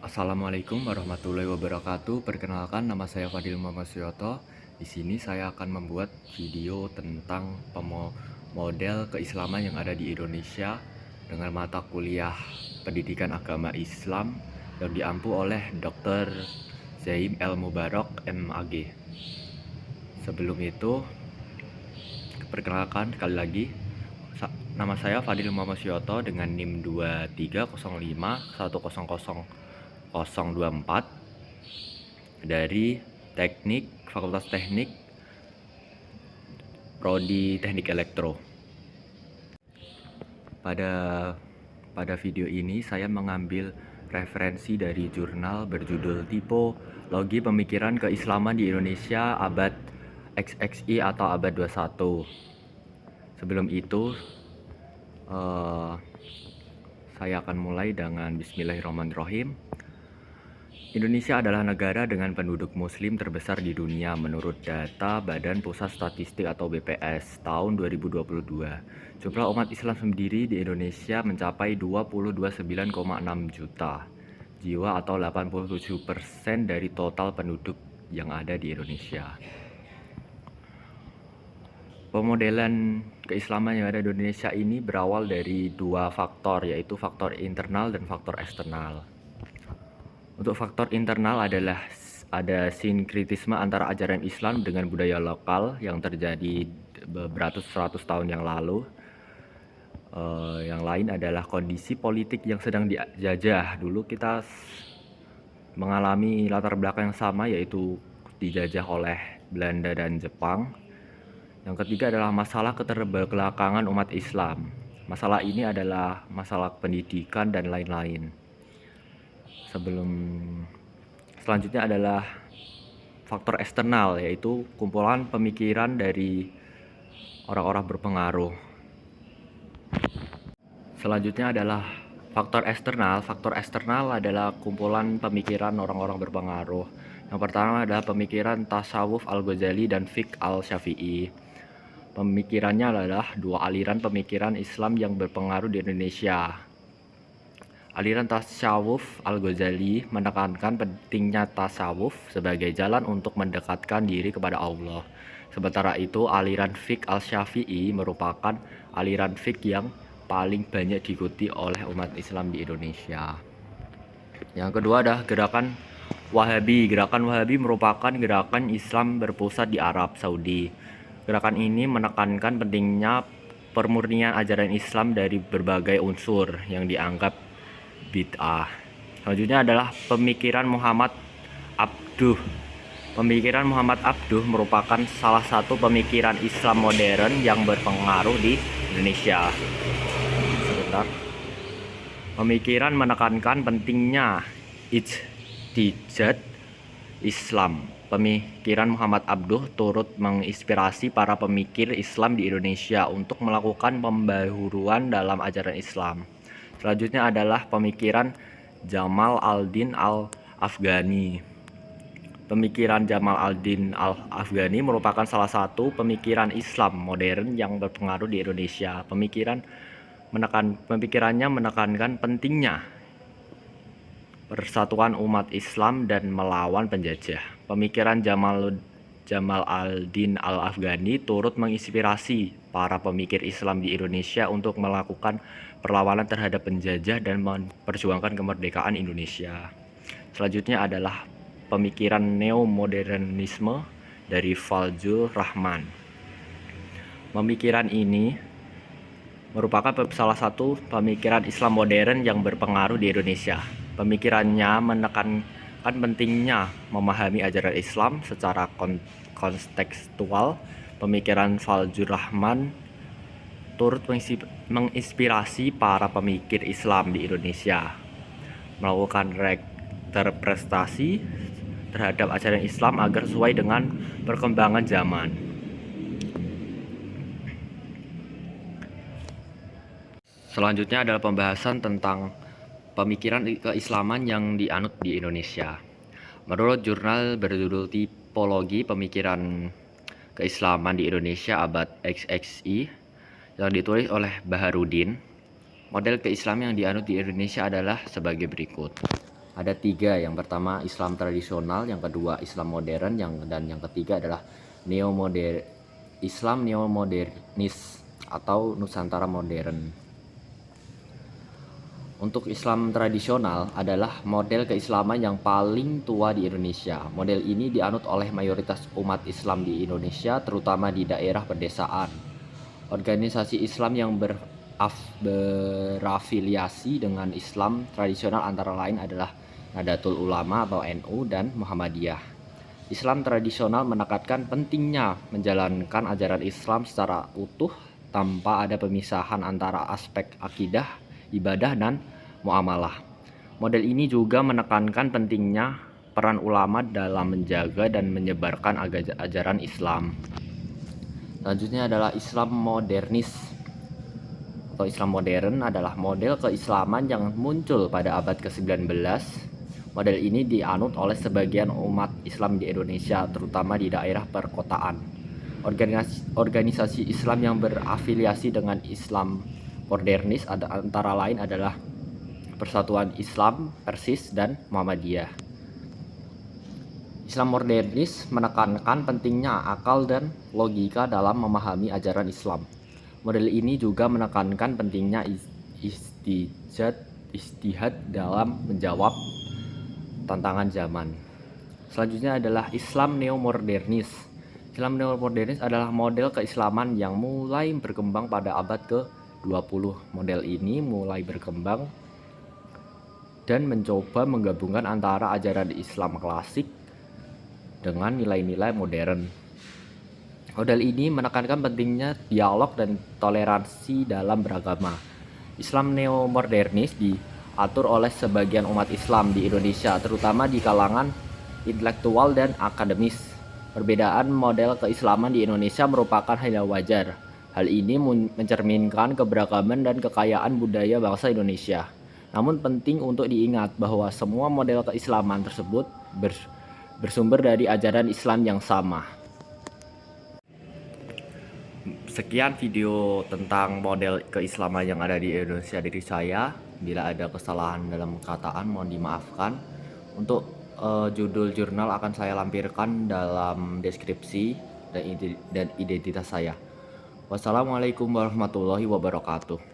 Assalamualaikum warahmatullahi wabarakatuh. Perkenalkan, nama saya Fadil Muhammad Suyoto. Di sini saya akan membuat video tentang model keislaman yang ada di Indonesia dengan mata kuliah Pendidikan Agama Islam yang diampu oleh Dr. Zaim El Mubarak MAG. Sebelum itu, perkenalkan sekali lagi, nama saya Fadil Muhammad Suyoto dengan NIM 2305100024 dari Fakultas Teknik Prodi Teknik Elektro. Pada video ini saya mengambil referensi dari jurnal berjudul Tipologi Pemikiran Keislaman di Indonesia Abad XXI atau Abad 21. Sebelum itu, saya akan mulai dengan Bismillahirrahmanirrahim. Indonesia adalah negara dengan penduduk muslim terbesar di dunia menurut data Badan Pusat Statistik atau BPS tahun 2022. Jumlah umat Islam sendiri di Indonesia mencapai 229,6 juta jiwa atau 87% dari total penduduk yang ada di Indonesia. Pemodelan keislaman yang ada di Indonesia ini berawal dari dua faktor, yaitu faktor internal dan faktor eksternal. Untuk faktor internal adalah ada sinkritisme antara ajaran Islam dengan budaya lokal yang terjadi beratus-ratus tahun yang lalu. Yang lain adalah kondisi politik yang sedang dijajah. Dulu kita mengalami latar belakang yang sama, yaitu dijajah oleh Belanda dan Jepang. Yang ketiga adalah masalah keterbelakangan umat Islam. Masalah ini adalah masalah pendidikan dan lain-lain. Selanjutnya adalah faktor eksternal, yaitu kumpulan pemikiran dari orang-orang berpengaruh. Selanjutnya adalah faktor eksternal. Faktor eksternal adalah kumpulan pemikiran orang-orang berpengaruh. Yang pertama adalah pemikiran tasawuf Al-Ghazali dan fiqh Al-Syafi'i. Pemikirannya adalah dua aliran pemikiran Islam yang berpengaruh di Indonesia. Aliran tasawuf Al-Ghazali menekankan pentingnya tasawuf sebagai jalan untuk mendekatkan diri kepada Allah. Sementara itu, aliran fiqh Al-Syafi'i merupakan aliran fiqh yang paling banyak diikuti oleh umat Islam di Indonesia. Yang kedua adalah gerakan Wahabi. Gerakan Wahabi merupakan gerakan Islam berpusat di Arab Saudi. Gerakan ini menekankan pentingnya pemurnian ajaran Islam dari berbagai unsur yang dianggap bid'ah. Selanjutnya adalah pemikiran Muhammad Abduh. Pemikiran Muhammad Abduh merupakan salah satu pemikiran Islam modern yang berpengaruh di Indonesia. Pemikiran menekankan pentingnya ijtihad Islam. Pemikiran Muhammad Abduh turut menginspirasi para pemikir Islam di Indonesia untuk melakukan pembaharuan dalam ajaran Islam. Selanjutnya adalah pemikiran Jamal al-Din al-Afghani. Pemikiran Jamal al-Din al-Afghani merupakan salah satu pemikiran Islam modern yang berpengaruh di Indonesia. Pemikirannya menekankan pentingnya persatuan umat Islam dan melawan penjajah. Pemikiran Jamal al-Din al-Afghani turut menginspirasi para pemikir Islam di Indonesia untuk melakukan perlawanan terhadap penjajah dan memperjuangkan kemerdekaan Indonesia. Selanjutnya adalah pemikiran neo-modernisme dari Fazlur Rahman. Pemikiran ini merupakan salah satu pemikiran Islam modern yang berpengaruh di Indonesia. Pemikirannya menekankan pentingnya memahami ajaran Islam secara kontekstual. Pemikiran Fazlur Rahman turut menginspirasi para pemikir Islam di Indonesia melakukan reinterpretasi terhadap ajaran Islam agar sesuai dengan perkembangan zaman. Selanjutnya adalah pembahasan tentang pemikiran keislaman yang dianut di Indonesia. Menurut jurnal berjudul Tipologi Pemikiran Keislaman di Indonesia Abad XXI yang ditulis oleh Baharudin, model keislaman yang dianut di Indonesia adalah sebagai berikut. Ada tiga, yang pertama Islam tradisional, yang kedua Islam modern, dan yang ketiga adalah Islam neomodernis atau Nusantara modern. Untuk Islam tradisional adalah model keislaman yang paling tua di Indonesia. Model ini dianut oleh mayoritas umat Islam di Indonesia, terutama di daerah pedesaan. Organisasi Islam yang berafiliasi dengan Islam tradisional antara lain adalah Nahdlatul Ulama atau NU dan Muhammadiyah. Islam tradisional menekankan pentingnya menjalankan ajaran Islam secara utuh tanpa ada pemisahan antara aspek akidah, ibadah, dan muamalah. Model ini juga menekankan pentingnya peran ulama dalam menjaga dan menyebarkan ajaran Islam. Selanjutnya adalah Islam modernis atau Islam modern, adalah model keislaman yang muncul pada abad ke-19. Model ini dianut oleh sebagian umat Islam di Indonesia, terutama di daerah perkotaan. Organisasi Islam yang berafiliasi dengan Islam modernis antara lain adalah Persatuan Islam, Persis, dan Muhammadiyah. Islam modernis menekankan pentingnya akal dan logika dalam memahami ajaran Islam. Model ini juga menekankan pentingnya ijtihad dalam menjawab tantangan zaman. Selanjutnya adalah Islam neomodernis. Islam neomodernis adalah model keislaman yang mulai berkembang pada abad ke-20. Model ini mulai berkembang dan mencoba menggabungkan antara ajaran Islam klasik dengan nilai-nilai modern. Model ini menekankan pentingnya dialog dan toleransi dalam beragama. Islam neomodernis diatur oleh sebagian umat Islam di Indonesia, terutama di kalangan intelektual dan akademis. Perbedaan model keislaman di Indonesia merupakan hal yang wajar. Hal ini mencerminkan keberagaman dan kekayaan budaya bangsa Indonesia. Namun penting untuk diingat bahwa semua model keislaman tersebut bersumber dari ajaran Islam yang sama. Sekian video tentang model keislaman yang ada di Indonesia dari saya. Bila ada kesalahan dalam perkataan mohon dimaafkan. Untuk judul jurnal akan saya lampirkan dalam deskripsi dan identitas saya. Wassalamualaikum warahmatullahi wabarakatuh.